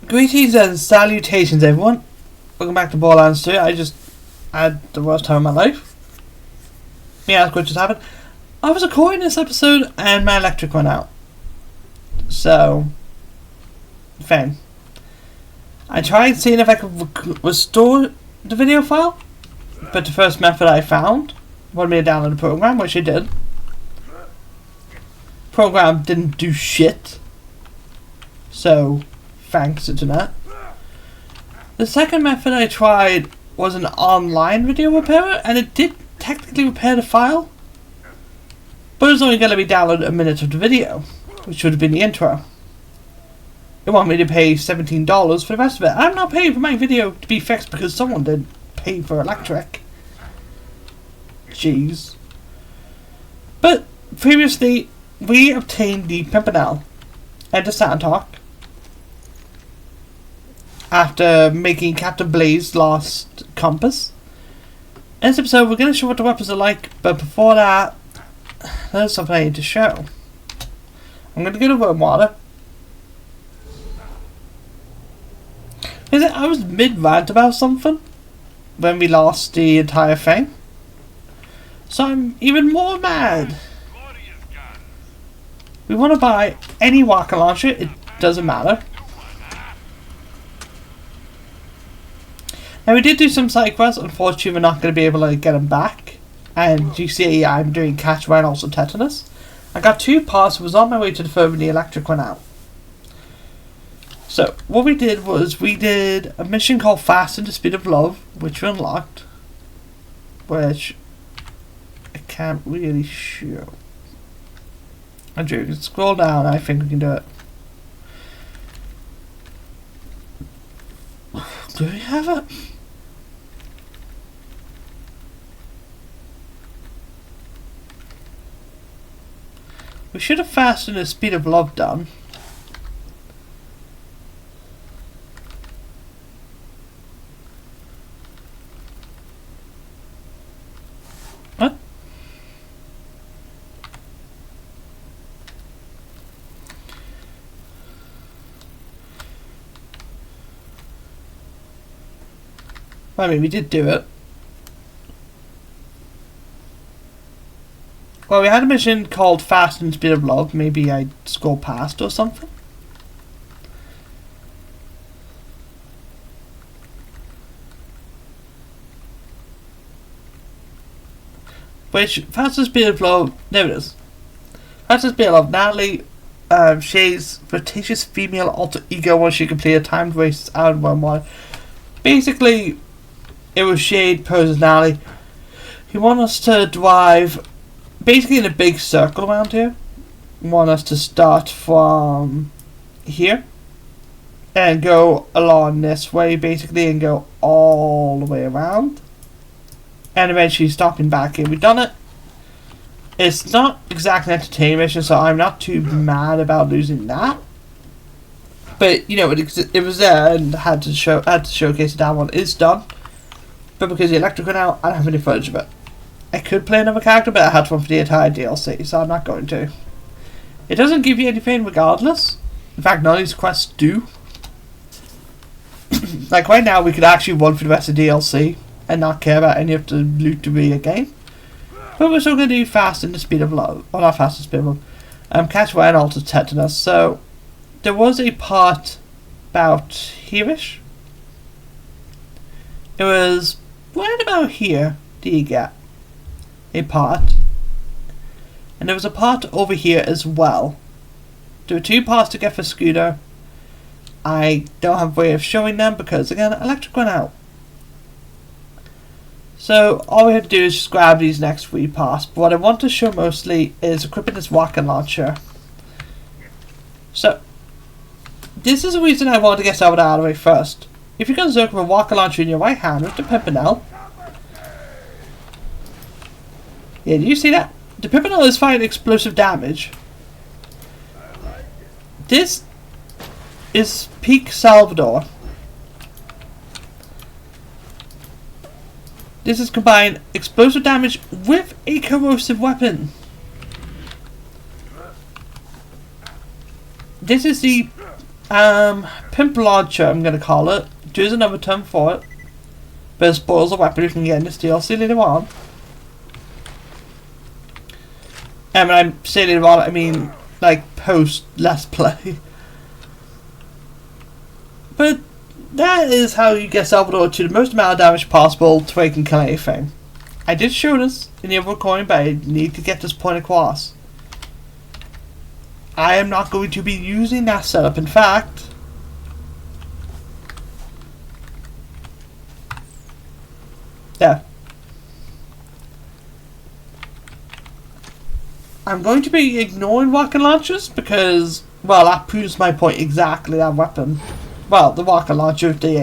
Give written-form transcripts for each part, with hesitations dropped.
Greetings and salutations, everyone. Welcome back to Borderlands 2. I just had the worst time of my life. Yeah, that's what just happened. I was recording this episode and my electric went out. So, fine. I tried seeing if I could restore the video file, but the first method I found wanted me to download the program, which I did. Program didn't do shit. So, thanks internet. The second method I tried was an online video repairer, and it did technically repair the file, but it was only going to be downloaded a minute of the video, which would have been the intro. It wanted me to pay $17 for the rest of it. I'm not paying for my video to be fixed because someone did pay for electric. Jeez. But previously, we obtained the Pimpernel and the Sandhawk after making Captain Blaze's lost compass. In this episode, we're going to show what the weapons are like, but before that, there's something I need to show. I'm going to go to warm water. I was mid-rant about something when we lost the entire thing, so I'm even more mad. We want to buy any rocket launcher, it doesn't matter. Now we did do some side quests, unfortunately we're not going to be able to get them back. And you see I'm doing catch and also tetanus. I got 2 parts, was on my way to the firm when the electric went out. So what we did was we did a mission called Fast and the Speed of Love, which we unlocked. Which I can't really show. Andrew, you can scroll down, I think we can do it. Do we have it? We should have Fast and the Speed of Love done. What? I mean, we did do it. Well, we had a mission called Fast and Speed of Love. Maybe I scrolled past or something. Which, Fast and Speed of Love, there it is. Fast and Speed of Love, Natalie, Shay's flirtatious female alter ego once she completed a timed race out of one. Basically, it was Shade personality. He wanted us to drive basically in a big circle around here. He wanted us to start from here and go along this way basically and go all the way around and eventually stopping back here. We've done it. It's not exactly an entertainment mission, so I'm not too mad about losing that. But you know, it was there and had to showcase that one is done. But because the electric went out, I don't have any footage of it. I could play another character, but I had one for the entire DLC, so I'm not going to. It doesn't give you anything regardless. In fact, none of these quests do. Like right now, we could actually run for the rest of the DLC and not care about any of the loot to be a game. But we're still going to do Fast and the Speed of Love. Well, not Fast and Speed of Love. Catch Fire and also Tetanus. So, there was a part about here-ish. It was right about here do you get a part. And there was a part over here as well. There were 2 parts to get for Scooter. I don't have a way of showing them because, again, electric went out. So all we have to do is just grab these next 3 parts. But what I want to show mostly is equipping this rocket launcher. So, this is the reason I want to get started out of the way first. If you're going to circle a rocket launcher in your right hand with the Pimpernel. Yeah, do you see that? The Pimpernel is firing explosive damage. This is peak Salvador. This is combined explosive damage with a corrosive weapon. This is the pimp launcher, I'm going to call it. There's another term for it. But it spoils a weapon you can get in this DLC later on. And when I say later on, I mean like post Let's Play. But that is how you get Salvador to the most amount of damage possible to where he can kill anything. I did show this in the other recording, but I need to get this point across. I am not going to be using that setup. In fact, yeah, I'm going to be ignoring rocket launchers because, well, that proves my point exactly. That weapon, well, the rocket launcher with the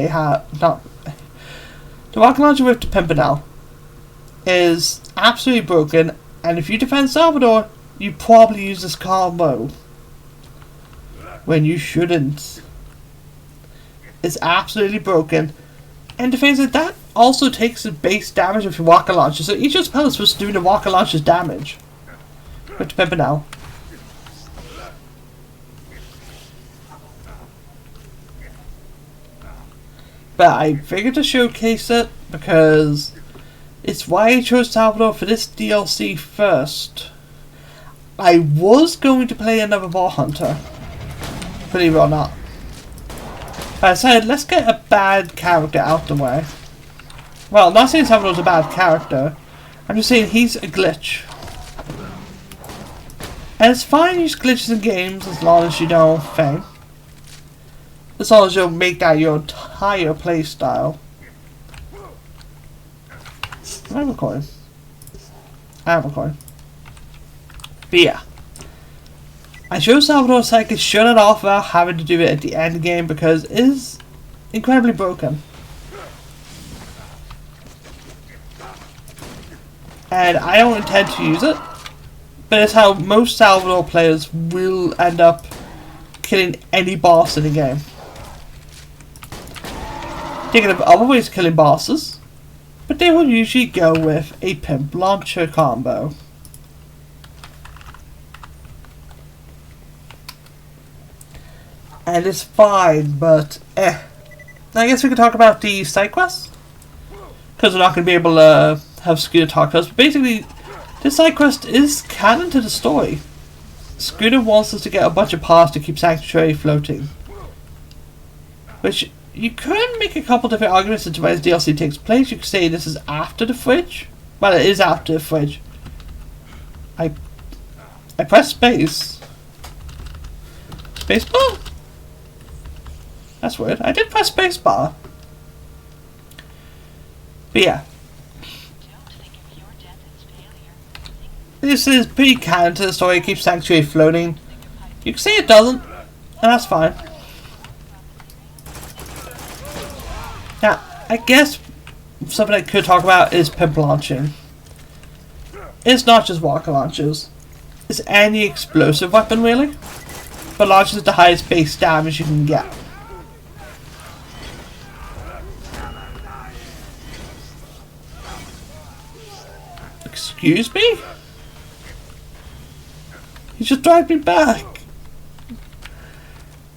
the rocket launcher with the Pimpernel is absolutely broken, and if you defend Salvador, you probably use this combo when you shouldn't. It's absolutely broken, and the thing is that also takes the base damage of your rocket launcher, so each spell is supposed to do the rocket launcher's damage with the Pimpernel. But I figured to showcase it because it's why I chose Salvador for this DLC first. I was going to play another Ball Hunter, believe it or not. But I said, let's get a bad character out the way. Well, I'm not saying Salvador's a bad character. I'm just saying he's a glitch. And it's fine to use glitches in games as long as you don't fail. As long as you'll make that your entire playstyle. Am I recording? I am recording. But yeah. I chose Salvador so I could shut it off without having to do it at the end game because it is incredibly broken. And I don't intend to use it. But it's how most Salvador players will end up killing any boss in the game. Thinking of other ways of killing bosses, but they will usually go with a pimp launcher combo. And it's fine, but I guess we can talk about the side quests, because we're not going to be able to have Scooter talk to us. But basically, this side quest is canon to the story. Scooter wants us to get a bunch of parts to keep Sanctuary floating, which you could make a couple different arguments as to where this DLC takes place. You could say this is after the fridge. Well, it is after the fridge. I pressed space. Spacebar? That's weird. I did press spacebar. But yeah. This is pretty canon to the story. It keeps Sanctuary floating. You can say it doesn't, and that's fine. Now, I guess something I could talk about is pimp launching. It's not just rocket launchers. It's any explosive weapon, really. But launches at the highest base damage you can get. Excuse me? He just dragged me back.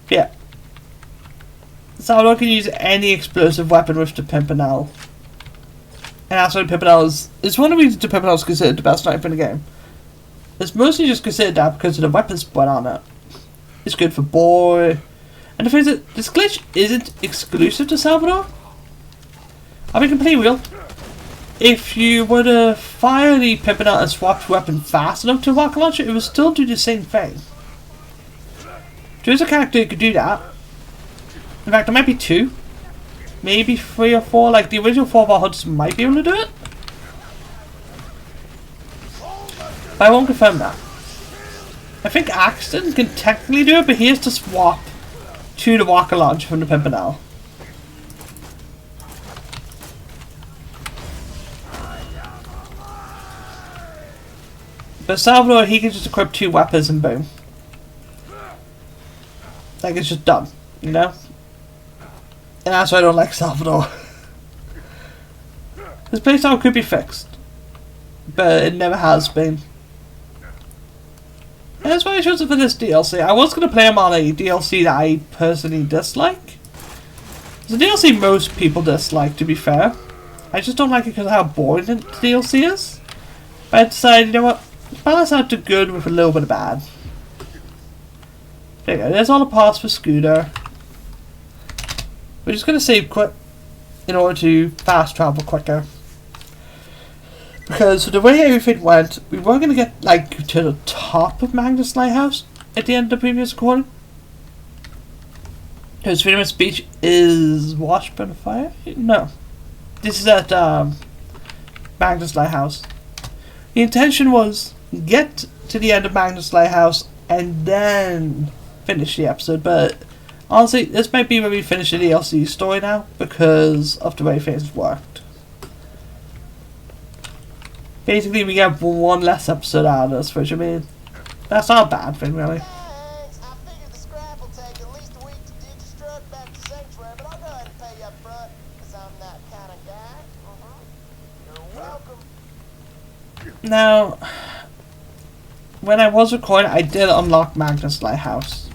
Yeah. Salvador can use any explosive weapon with the Pimpernel. And that's why Pimpernel is... It's one of the reasons the Pimpernel is considered the best sniper in the game. It's mostly just considered that because of the weapon spread on it. It's good for boy. And the thing is that this glitch isn't exclusive to Salvador. I'll be completely real. If you were to fire the Pimpernel and swap weapon fast enough to rocket launcher, it would still do the same thing. There's a character who could do that. In fact, there might be two. Maybe 3 or 4. Like, the original 4 Ball Hunters might be able to do it. But I won't confirm that. I think Axton can technically do it, but he has to swap to the rocket launcher from the Pimpernel. But Salvador, he can just equip 2 weapons and boom. Like, it's just done, you know? And that's why I don't like Salvador. This playstyle could be fixed, but it never has been. And that's why I chose it for this DLC. I was going to play him on a DLC that I personally dislike. It's a DLC most people dislike, to be fair. I just don't like it because of how boring the DLC is. But I decided, you know what? Balance out to good with a little bit of bad. There you go. There's all the parts for Scooter. We're just going to save quick in order to fast travel quicker. Because the way everything went, we were going to get like to the top of Magnus Lighthouse at the end of the previous recording. Because Freedom of Speech is Washburn Fire? No. This is at Magnus Lighthouse. The intention was get to the end of Magnus Lighthouse and then finish the episode, but honestly, this might be where we finish the DLC story now because of the way things worked. Basically, we get one less episode out of this, which I mean, that's not a bad thing, really. Thanks. I figured the scrap will take at least a week to deconstruct back to Sanctuary, but I'll go ahead and pay you up front, because I'm that kind of guy. You're welcome. Now, when I was recording, I did unlock Magnus Lighthouse.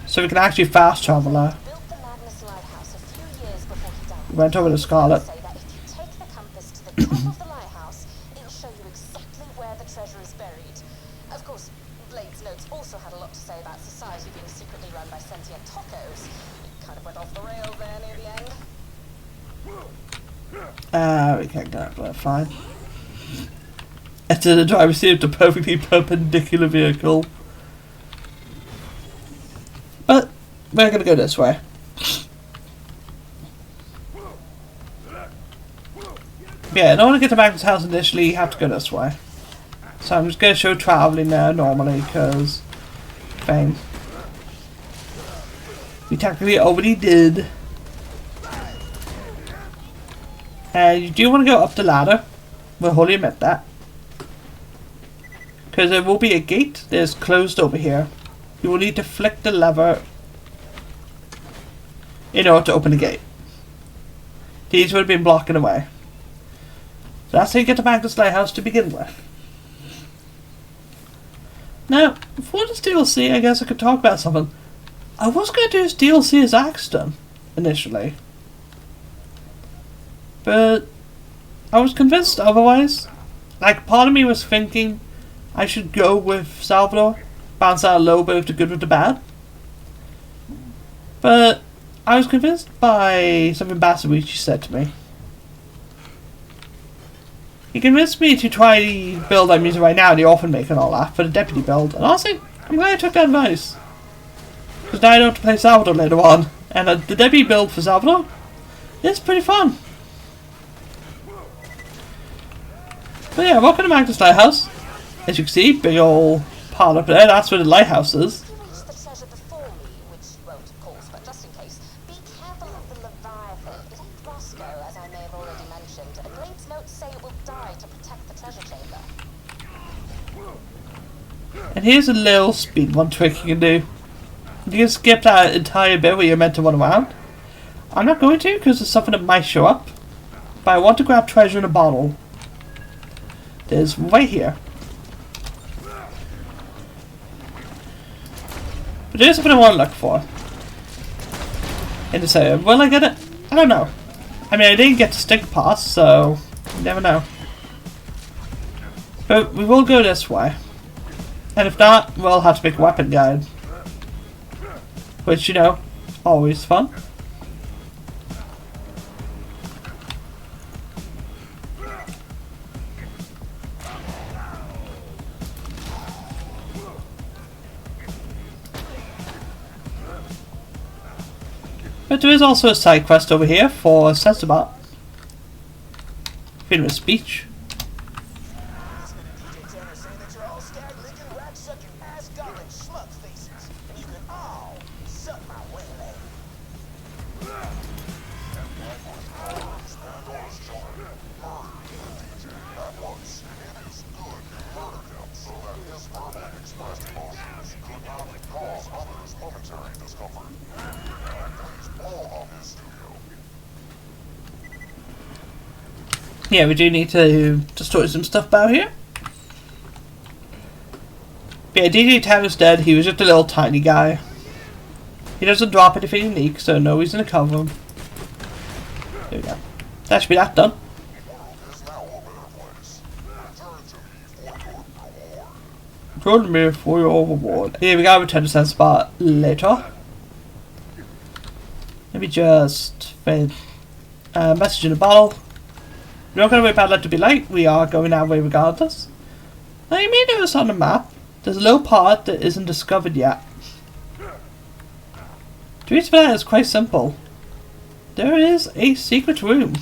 So we can actually fast travel there. Built the Magnus Lighthouse a few years before he died. We went over to Scarlet. Say that if you take the compass to the top of the lighthouse, it'll show you exactly where the treasure is buried. Of course, Blade's notes also had a lot to say about society being secretly run by sentient tacos. It kind of went off the rails there near the end. We can't get up there, fine. Enter the driver's seat of a perfectly perpendicular vehicle. But we're gonna go this way. Yeah, in order to get to Magnus' house initially, you have to go this way. So I'm just gonna show traveling there normally, because fame. We technically already did. And you do want to go up the ladder. We'll wholly admit that. Because there will be a gate that is closed over here. You will need to flick the lever in order to open the gate. These would have been blocking away. So that's how you get to Magnus Lighthouse to begin with. Now, for this DLC, I guess I could talk about something. I was going to do this DLC as Axton, initially. But I was convinced otherwise. Like, part of me was thinking I should go with Salvador, balance out a little bit of the good with the bad. But I was convinced by something Basawichi said to me. He convinced me to try the build I'm using right now, the orphan maker and all that, for the deputy build. And honestly, I'm glad I took that advice. Because now I don't have to play Salvador later on. And the deputy build for Salvador is pretty fun. But yeah, welcome to Magnus Lighthouse. As you can see, big old part up there, that's where the lighthouse is. If you reach the treasure before me, which you won't of course, but just in case, be careful of the Leviathan. It ain't Roscoe, as I may have already mentioned. Blade's notes say it will die to protect the treasure chamber. And here's a little speed one trick you can do. You can skip that entire bit where you're meant to run around. I'm not going to because there's something that might show up. But I want to grab treasure in a bottle. There's right here. But there's something I want to look for. In this area. Will I get it? I don't know. I mean, I didn't get to stick pass, so you never know. But we will go this way. And if not, we'll have to make a weapon guide. Which, you know, always fun. But there is also a side quest over here for Sensibot. Freedom of speech. Yeah, we do need to destroy some stuff about here. But yeah, DJ10 is dead. He was just a little tiny guy. He doesn't drop anything unique, so no reason to cover him. There we go. That should be that done. Turn me for your reward. Here we go, return to send spot later. Let me just find a message in a bottle. We're not going to wait bad luck to be late. We are going our way regardless. Now you may notice on the map, there's a little part that isn't discovered yet. The reason for that is quite simple. There is a secret room,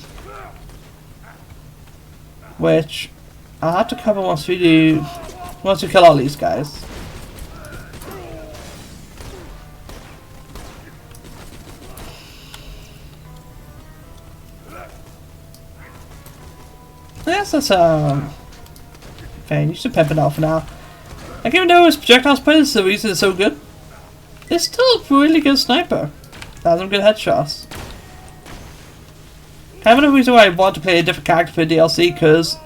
which I'll have to cover once we kill all these guys. Yes, that's fine. You should pimp it out for now. Like, even though his projectile spray is the reason it's so good, it's still a really good sniper. Has some good headshots. Kind of the reason why I want to play a different character for DLC, because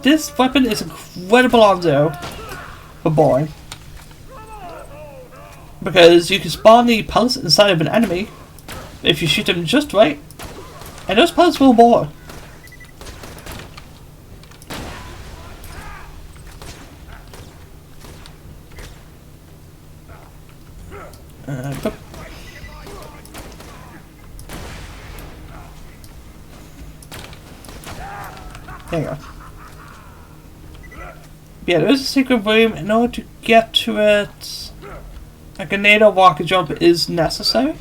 this weapon is incredible on zero for boring. Because you can spawn the pellets inside of an enemy if you shoot them just right, and those pellets will bore. There you go. Yeah, there is a secret room. In order to get to it, a grenade or walker jump is necessary.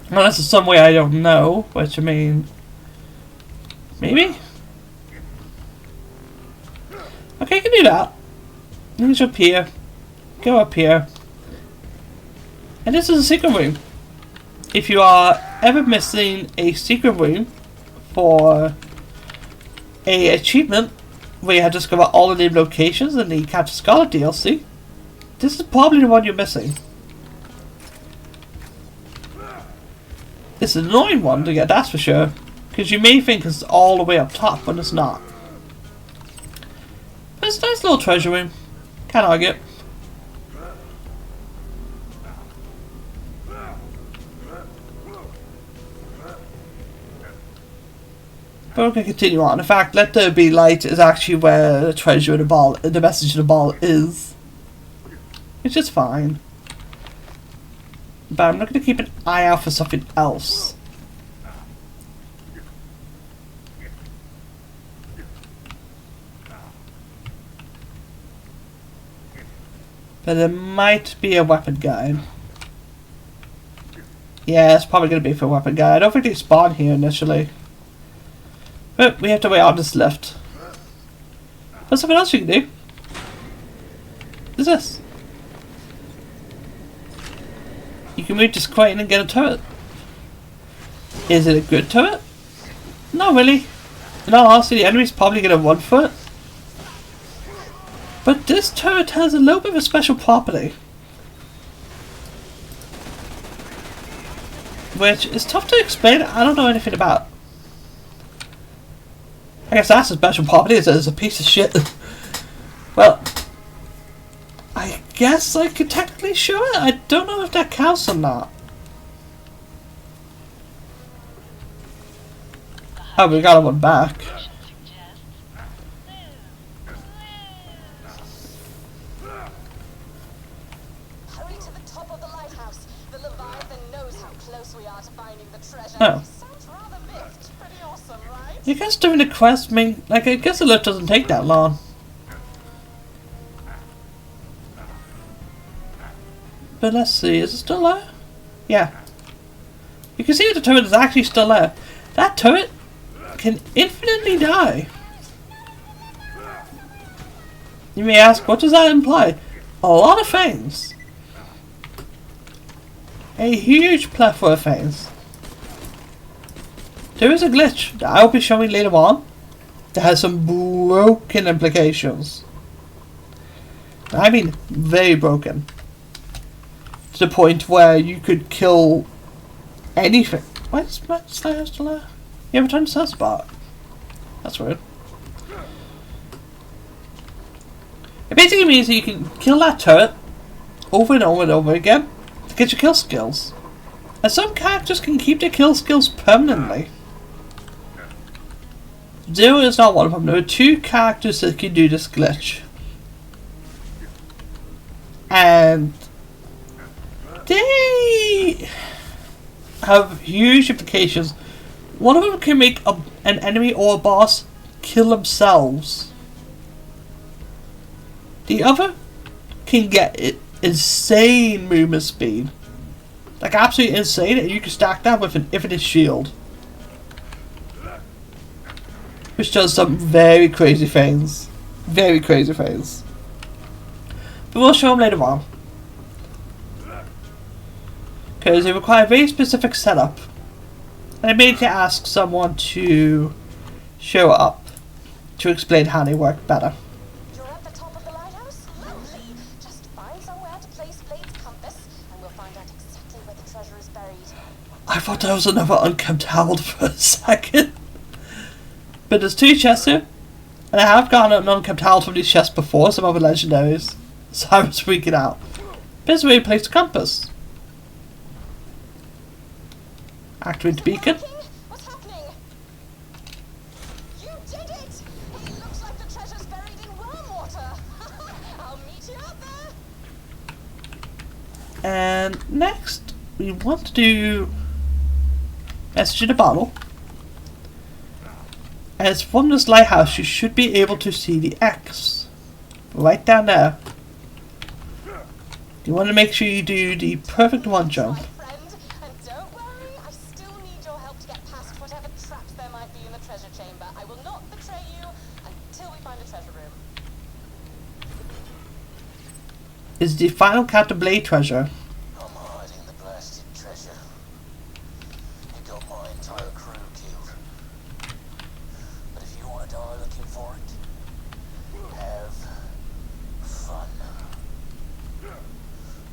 Unless it's some way I don't know, which I mean, maybe? Okay, you can do that. You can jump here, go up here, and this is a secret room. If you are ever missing a secret room for a achievement where you have to discover all the named locations in the Captain Scarlet DLC, this is probably the one you're missing. It's an annoying one to get, that's for sure, because you may think it's all the way up top when it's not. But it's a nice little treasure room. Can't argue it. But we're going to continue on. In fact, Let There Be Light is actually where the treasure in the ball, the message in the ball is. It's just fine. But I'm not going to keep an eye out for something else. But there might be a weapon guide. Yeah, it's probably going to be for a weapon guide. I don't think they spawn here initially. But we have to wait on this lift. But something else you can do is this. You can move this crane and get a turret. Is it a good turret? Not really. In all honesty, the enemy's probably going to run for it. But this turret has a little bit of a special property, which is tough to explain. I don't know anything about. I guess that's a special property, is it's a piece of shit. Well, I guess I could technically show it. I don't know if that counts or not. Oh, we got one back. Hurry to the top of the lighthouse. The Leviathan knows how close we are to finding the treasure. Oh. Sounds rather miffed. Pretty awesome, right? You guys doing the quest, I mean, like, I guess the lift doesn't take that long. But let's see, is it still there? Yeah. You can see the turret is actually still there. That turret can infinitely die. You may ask, what does that imply? A lot of things. A huge plethora of things. There is a glitch that I'll be showing later on that has some broken implications. I mean, very broken. To the point where you could kill anything. Why is my Slayer still there? You have a turn to spot. That's weird. It basically means that you can kill that turret over and over and over again to get your kill skills. And some characters can keep their kill skills permanently. Zero is not one of them. There are 2 characters that can do this glitch. And they have huge implications. One of them can make an enemy or a boss kill themselves. The other can get insane movement speed. Like absolutely insane, and you can stack that with an infinite shield. Which does some very crazy things. Very crazy things. But we'll show them later on. Because they require a very specific setup. And I may need to ask someone to show up to explain how they work better. You're at the top of the lighthouse? Lovely! Just find somewhere to place Blade's compass, and we'll find out exactly where the treasure is buried. I thought that was another unkept herald for a second. But there's 2 chests here. And I have gotten an unkept herald from these chests before, some other legendaries. So I was freaking out. This is where you place the compass. Activate the beacon. What's happening? You did it! It looks like the treasure's buried in worm water. I'll meet you out there. And next, we want to do message in a bottle. As from this lighthouse, you should be able to see the X right down there. You want to make sure you do the perfect one jump. My friend, and don't worry, I still need your help to get past whatever traps there might be in the treasure chamber. I will not betray you until we find the treasure room. Is the final Captain Blade treasure. I'm hiding the blasted treasure. It got my entire crew killed. But if you want to die looking for it, have fun.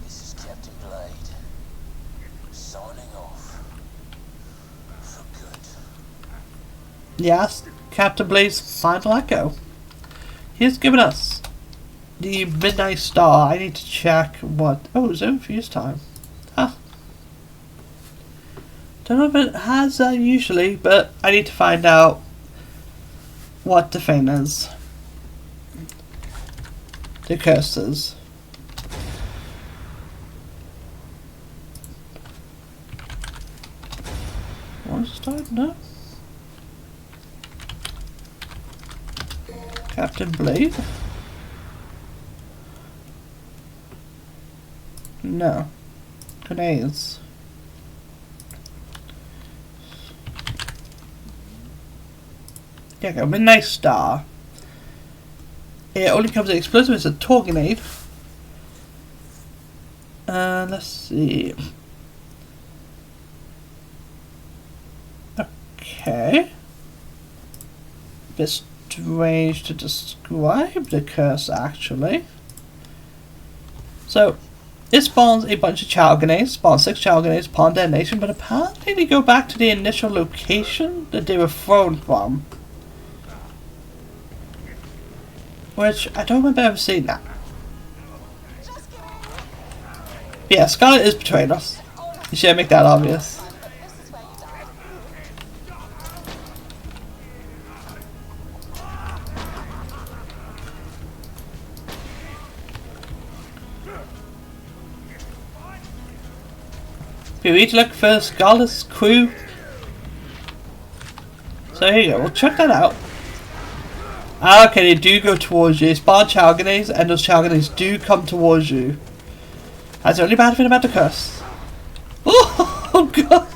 This is Captain Blade, signing off for good. Yes, Captain Blade's final echo. He's given us the Midnight Star. I need to check what. Oh, it's infused time. Huh. Don't know if it has that usually, but I need to find out what the thing is. The curses. Want to start? No. Captain Blade? No. Grenades. There you go, Midnight Star. It only comes in explosive, it's a tour grenade. Let's see. Okay. Bit strange to describe the curse actually. So, it spawns a bunch of child grenades, spawns 6 child grenades upon detonation, but apparently they go back to the initial location that they were thrown from. Which, I don't remember ever seeing that. Yeah, Scarlet is betraying us. You should make that obvious. We need to look for Scarlet's crew. So here you go, we'll check that out. Okay, they do go towards you. They spawn child grenades, and those child grenades do come towards you. That's the only bad thing about the curse. Oh god!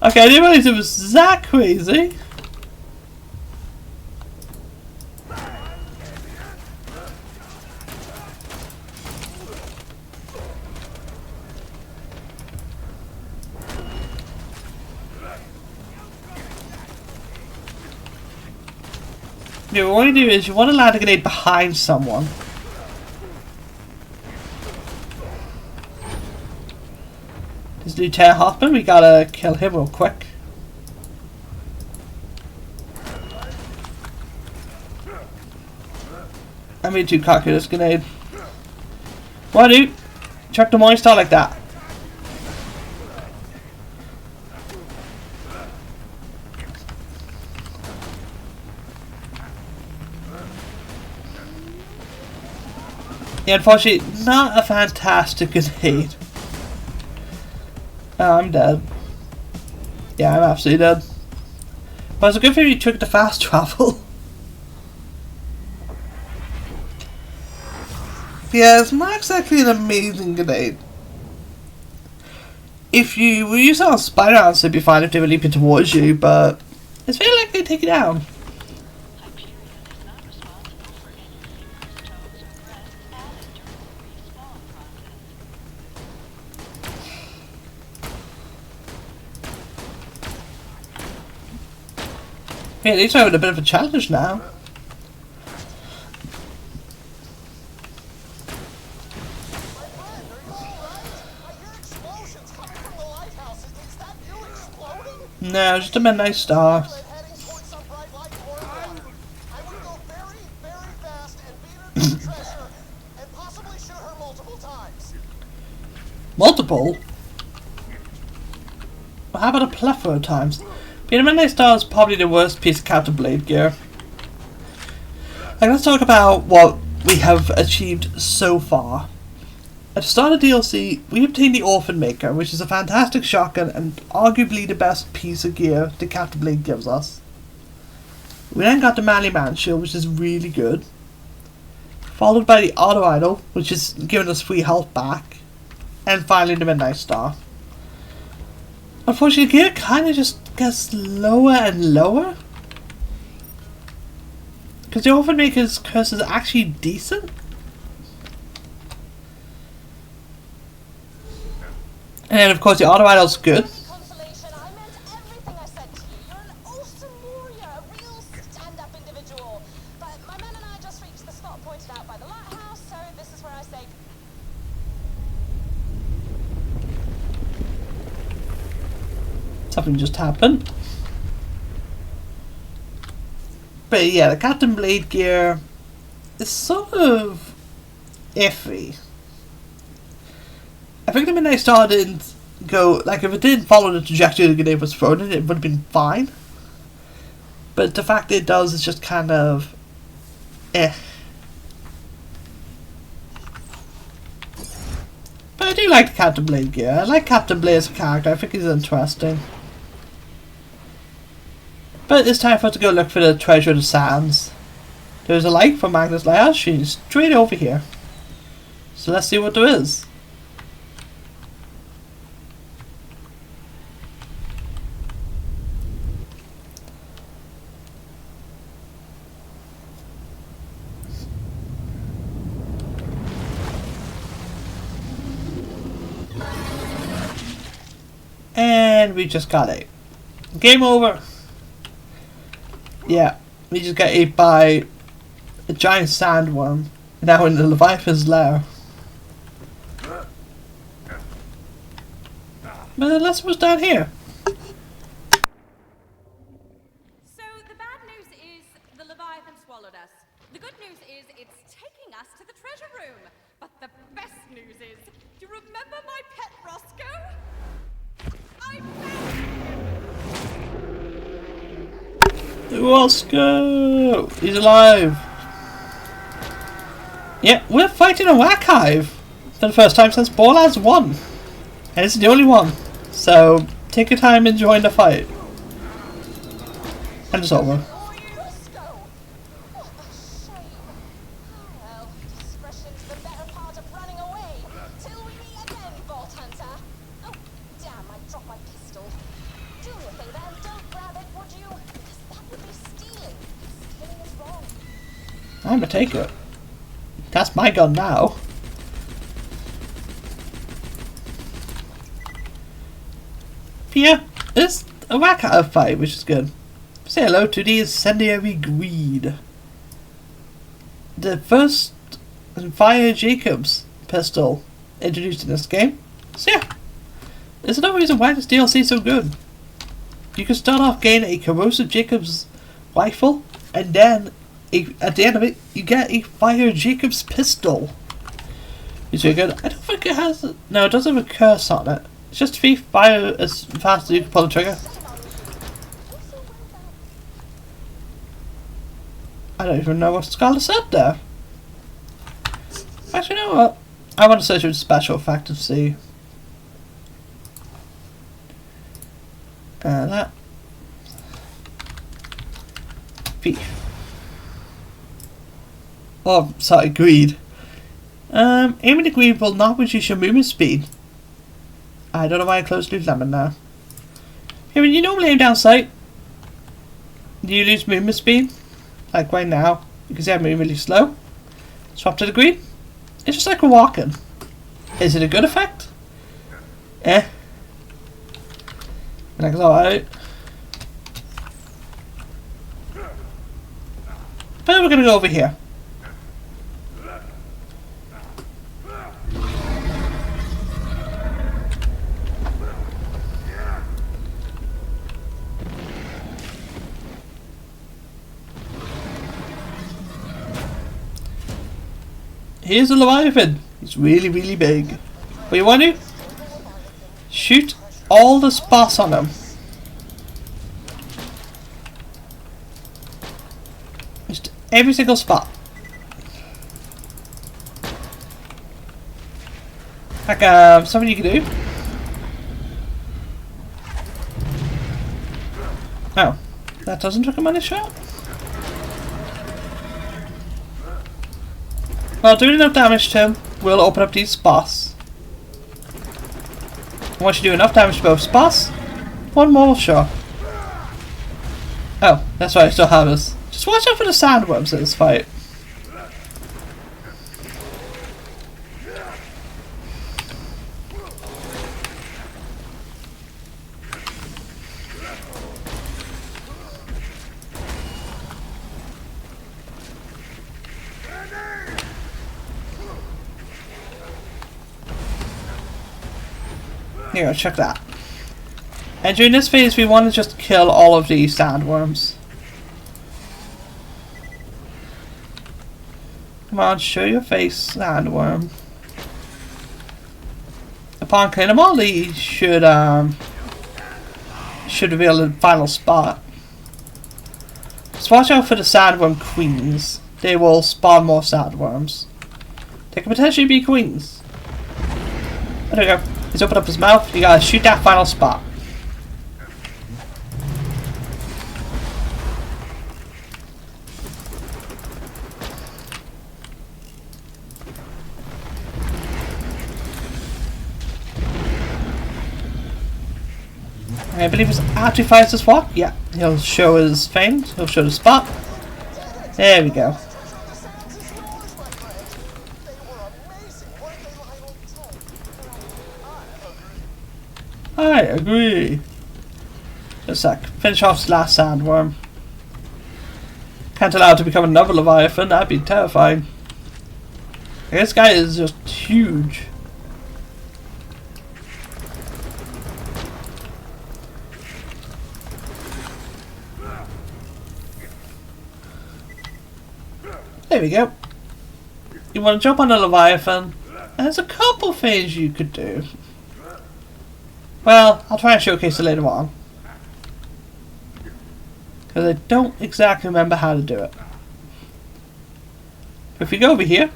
Okay, I didn't realize it was that crazy. Yeah, what you do is you want to land a grenade behind someone. This Lieutenant Hoffman, we gotta kill him real quick. I'm being too cocky with this grenade. Why dude? Chuck the monster like that. Yeah, unfortunately, not a fantastic grenade. Oh, I'm dead. Yeah, I'm absolutely dead. But it's a good thing you took the fast travel. Yeah, it's not exactly an amazing grenade. If you were using on spider ants, it'd be fine if they were leaping towards you, but it's very likely to take you down. Yeah, these are having a bit of a challenge now. No, just a midnight star. Multiple? Well, how about a plethora of times? Being a midnight star is probably the worst piece of Captain Blade gear. Like, let's talk about what we have achieved so far. At the start of DLC, we obtained the Orphan Maker, which is a fantastic shotgun and arguably the best piece of gear the Captain Blade gives us. We then got the Manly Man Shield, which is really good. Followed by the Auto Idol, which is giving us free health back. And finally the Midnight Star. Unfortunately, gear kind of just gets lower and lower. Because the Orphan Maker's curse is actually decent. And then, of course, the Auto Idol's good. Consolation, I meant everything I said to you. You're an awesome warrior, a real stand-up individual. But my men and I just reached the spot pointed out by the lighthouse, so this is where I say... Something just happened. But yeah, the Captain Blade gear is sort of iffy. I think the Midnight Star didn't go, like, if it didn't follow the trajectory the grenade was thrown in, it would have been fine. But the fact that it does is just kind of eh. But I do like the Captain Blade gear. I like Captain Blade as a character. I think he's interesting. But it's time for us to go look for the treasure of the sands. There's a light from Magnus Lighthouse. She's straight over here. So let's see what there is. And we just got it. Game over. Yeah, we just got ate by a giant sandworm. Now in the Leviathan's lair. But let's what's down here. So the bad news is the Leviathan swallowed us. The good news is it's taking us to the treasure room. But the best news is, do you remember my pet Roscoe? I found him! Roscoe! He's alive! Yeah, we're fighting a whack hive for the first time since Borderlands 1. And it's the only one. So take your time enjoying the fight. And it's over. Roscoe! What a shame. Well, discretion's the better part of running away. Till we meet again, Vault Hunter. Oh, damn, I dropped my pistol. Do me a favor and don't grab it, would you? Because that would be stealing. Stealing is wrong. I'm gonna take it. That's my gun now. But yeah, it's a whack out of fight, which is good. Say hello to the incendiary greed. The first Fire Jacobs pistol introduced in this game. So yeah, there's another reason why this DLC is so good. You can start off getting a corrosive Jacobs rifle, and then at the end of it, you get a Fire Jacobs pistol. It's really good. I don't think it has... No, it doesn't have a curse on it. It's just to be fire as fast as you can pull the trigger. I don't even know what Scarlet said there. Actually, you know what? I want to search with special effect and see. That. Thief. Oh, sorry, greed. Aiming the greed will not reduce your movement speed. I don't know why I closed Loot Lemon now. Hey, when you normally aim down sight, do you lose movement speed? Like right now, you can see I'm moving really slow. Swap to the greed. It's just like we're walking. Is it a good effect? Eh. Like it's alright. But we're gonna go over here. Here's a Leviathan. It's really, really big. What you want to do? Shoot all the spots on him. Just every single spot. Like something you can do. Oh, that doesn't recommend a shot. Well, doing enough damage to him will open up these spots. Once you do enough damage to both spots, one more shot. Oh, that's why I still have this. Just watch out for the sandworms in this fight. Here, check that. And during this phase we want to just kill all of these sandworms. Come on, show your face, sandworm. Upon killing them all, these should reveal the final spot. Just watch out for the sandworm queens. They will spawn more sandworms. They can potentially be queens. Oh, there we go. He's opened up his mouth. You gotta shoot that final spot. I believe it's after he fires the spot. Yeah, he'll show his fangs. He'll show the spot. There we go. I agree. Just a sec. Finish off this last sandworm. Can't allow it to become another Leviathan. That'd be terrifying. This guy is just huge. There we go. You want to jump on a Leviathan? And there's a couple things you could do. Well, I'll try and showcase it later on. Because I don't exactly remember how to do it. If we go over here,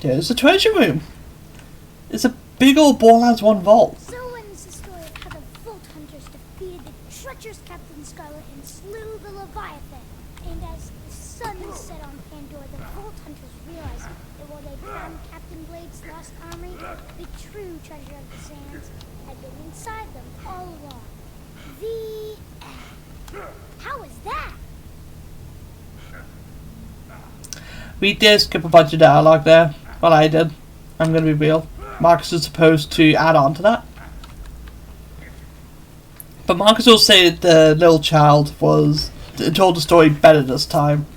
there's the treasure room. It's a big old Borderlands 1 vault. So ends the story of how the Vault Hunters defeated the treacherous Captain Scarlet and slew the Leviathan. And as the sun set on Pandora, the Vault Hunters realized that while they found Captain Blade's lost armory, the true treasure of the sands had been inside them all along. The end. How was that? We did skip a bunch of dialogue there. Well, I did. I'm going to be real. Marcus is supposed to add on to that. But Marcus will say that the little child told the story better this time.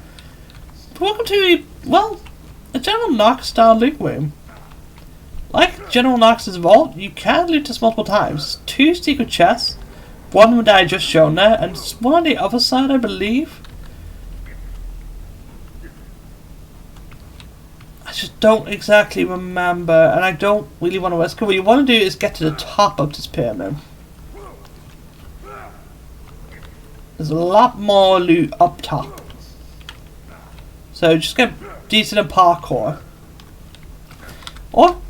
But welcome to, well, a General Knox style loot room. Like General Knox's vault, you can loot this multiple times. 2 secret chests, one that I just shown there, and one on the other side, I believe. just don't exactly remember, and I don't really want to risk it. What you want to do is get to the top of this pyramid. There's a lot more loot up top. So just get decent in parkour. Or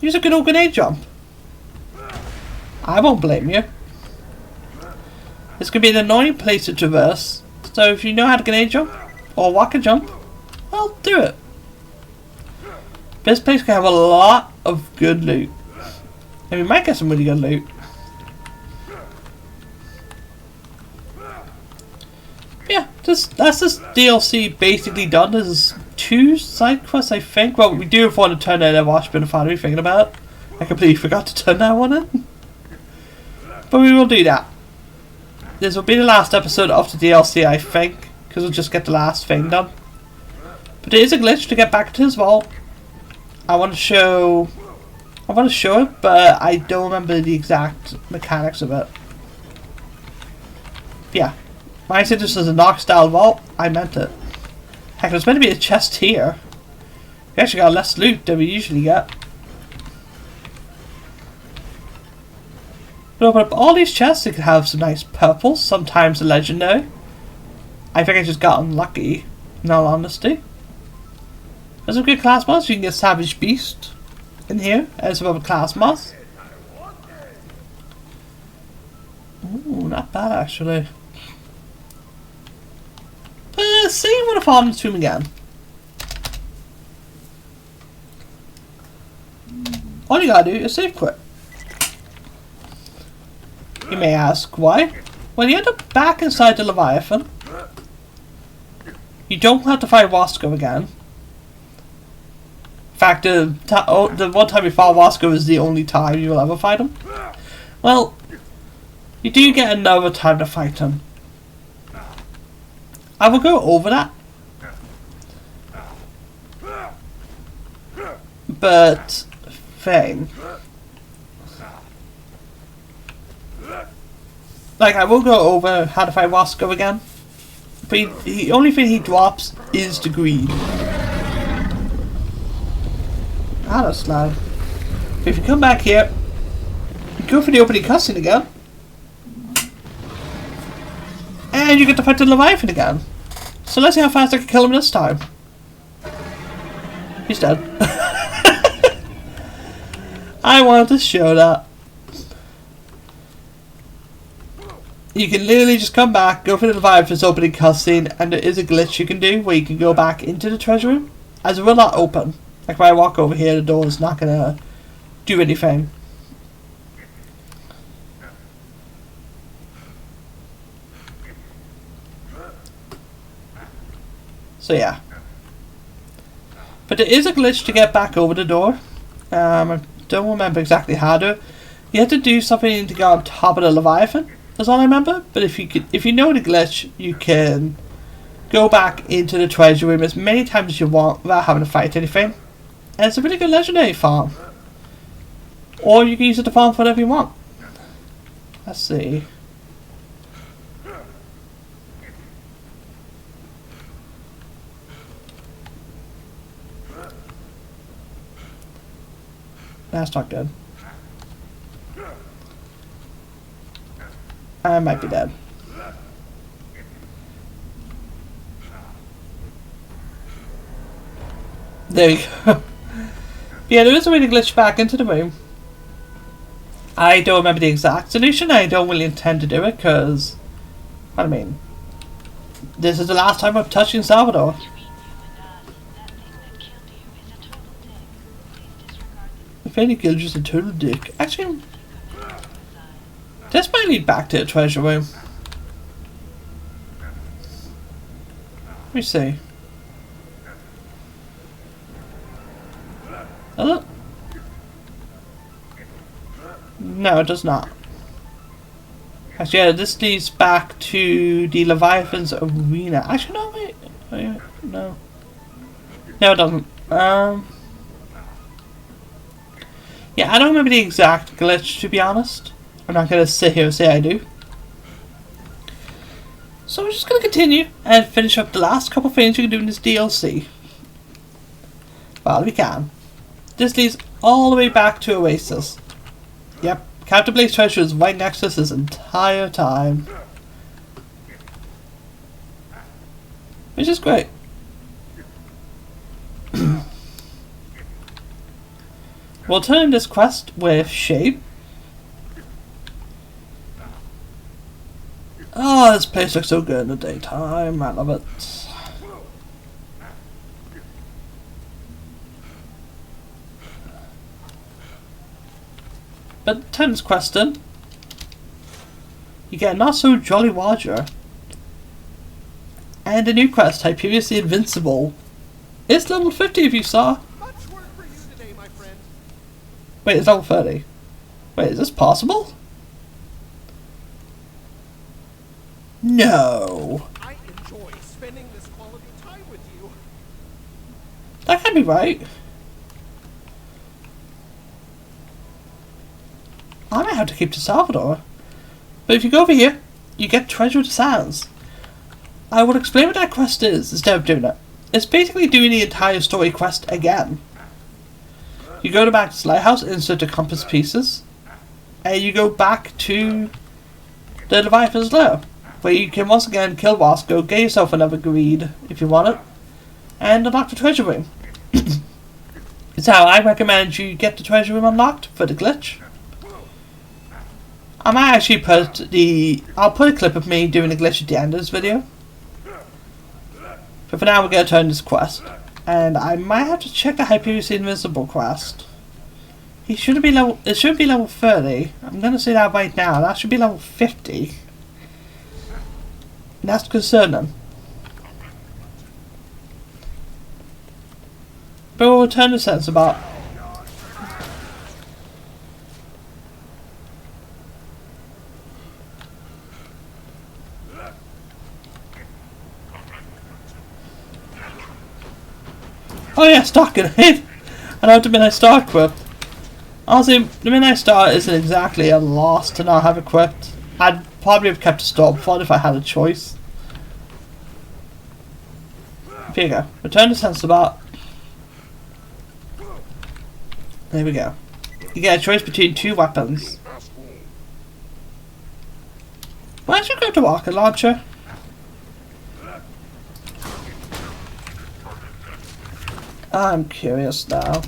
use a good old grenade jump. I won't blame you. This could be an annoying place to traverse. So if you know how to grenade jump or walk a jump, well, do it. This place can have a lot of good loot. And we might get some really good loot. Yeah, that's this DLC basically done. There's 2 side quests, I think. Well, we do want to turn in a Washburn Foundry, thinking about it. I completely forgot to turn that one in. But we will do that. This will be the last episode of the DLC, I think, because we'll just get the last thing done. But it is a glitch to get back to his vault. I want to show it, but I don't remember the exact mechanics of it. Yeah. When I said this was a knock-style vault, I meant it. Heck, there's meant to be a chest here. We actually got less loot than we usually get. But open up all these chests, they could have some nice purples, sometimes a legendary. I think I just got unlucky, in all honesty. There's some good class mods. You can get Savage Beast in here as some other class mods. Ooh, not bad actually. See what I fall into him again. All you gotta do is save quit. You may ask why. When you end up back inside the Leviathan, you don't have to fight Wasco again. In fact, the one time you fought Wasco is the only time you will ever fight him. Well, you do get another time to fight him. I will go over that. But thing. Like, I will go over how to fight Wasco again. But the only thing he drops is the greed. Ah, that's slow. But if you come back here, go for the opening cutscene again. And you get to fight the Leviathan again. So let's see how fast I can kill him this time. He's dead. I wanted to show that. You can literally just come back, go for the Leviathan's opening cutscene, and there is a glitch you can do where you can go back into the treasure room, as it will not open. Like when I walk over here, the door is not gonna do anything. So yeah. But there is a glitch to get back over the door. I don't remember exactly how to. You have to do something to get on top of the Leviathan. That's all I remember. But if you know the glitch, you can go back into the treasure room as many times as you want without having to fight anything. And it's a really good legendary farm. Or you can use it to farm for whatever you want. Let's see. That's not good. I might be dead. There you go. Yeah, there is a way to glitch back into the room. I don't remember the exact solution. I don't really intend to do it because, I mean, this is the last time I'm touching Salvador. If any killed just a total dick. Actually, this might lead back to the treasure room. Let me see. Does it? No, it does not. Actually, yeah, this leads back to the Leviathan's arena. Actually, no, wait. Oh, yeah, no. No, it doesn't. Yeah, I don't remember the exact glitch, to be honest. I'm not going to sit here and say I do. So we're just going to continue and finish up the last couple things you can do in this DLC. Well, we can. This leads all the way back to Oasis. Yep, Captain Blake's treasure is right next to us this entire time. Which is great. We'll turn this quest with Shape. Oh, this place looks so good in the daytime. I love it. But turn this quest in. You get a not so jolly Roger. And a new quest, Hyperiously Invincible. It's level 50 if you saw. Much work for you today, my friend. Wait, it's level 30. Wait, is this possible? No. I enjoy spending this quality time with you. That can't be right. I might have to keep to Salvador. But if you go over here, you get Treasure of the Sands. I will explain what that quest is instead of doing it. It's basically doing the entire story quest again. You go to back to the lighthouse, insert the compass pieces, and you go back to the Leviathan's Lair, where you can once again kill Roscoe, get yourself another greed if you want it, and unlock the treasure room. So I recommend you get the treasure room unlocked for the glitch. I might actually I'll put a clip of me doing the glitch at the end of this video. But for now we're going to turn this quest. And I might have to check the Hyperiously Invincible quest. It should be level 30. I'm going to say that right now. That should be level 50. And that's concerning. But we'll return to sense about. Oh yeah, Star Grenade! I know the Midnight Star equipped. Honestly, the Midnight Star isn't exactly a loss to not have equipped. I'd probably have kept a Stormfront if I had a choice. Here you go. Return to Sensabat. There we go. You get a choice between two weapons. Why don't you grab the rocket launcher? I'm curious now.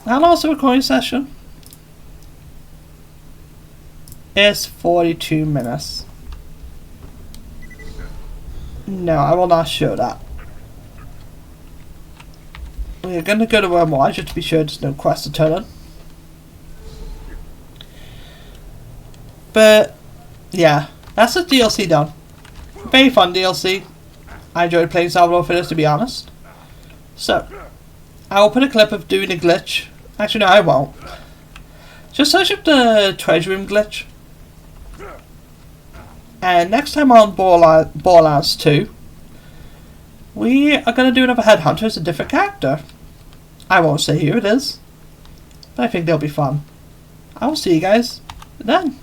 How long is the recording session? It's 42 minutes. No, I will not show that. We're gonna go to Wormwise just to be sure there's no quest to turn on. But yeah, that's the DLC done. Very fun DLC. I enjoyed playing Salvador for this, to be honest. So I will put a clip of doing a glitch. Actually no, I won't. Just search up the treasure room glitch. And next time on Borderlands 2, we are going to do another Headhunter as a different character. I won't say who it is, but I think they'll be fun. I will see you guys then.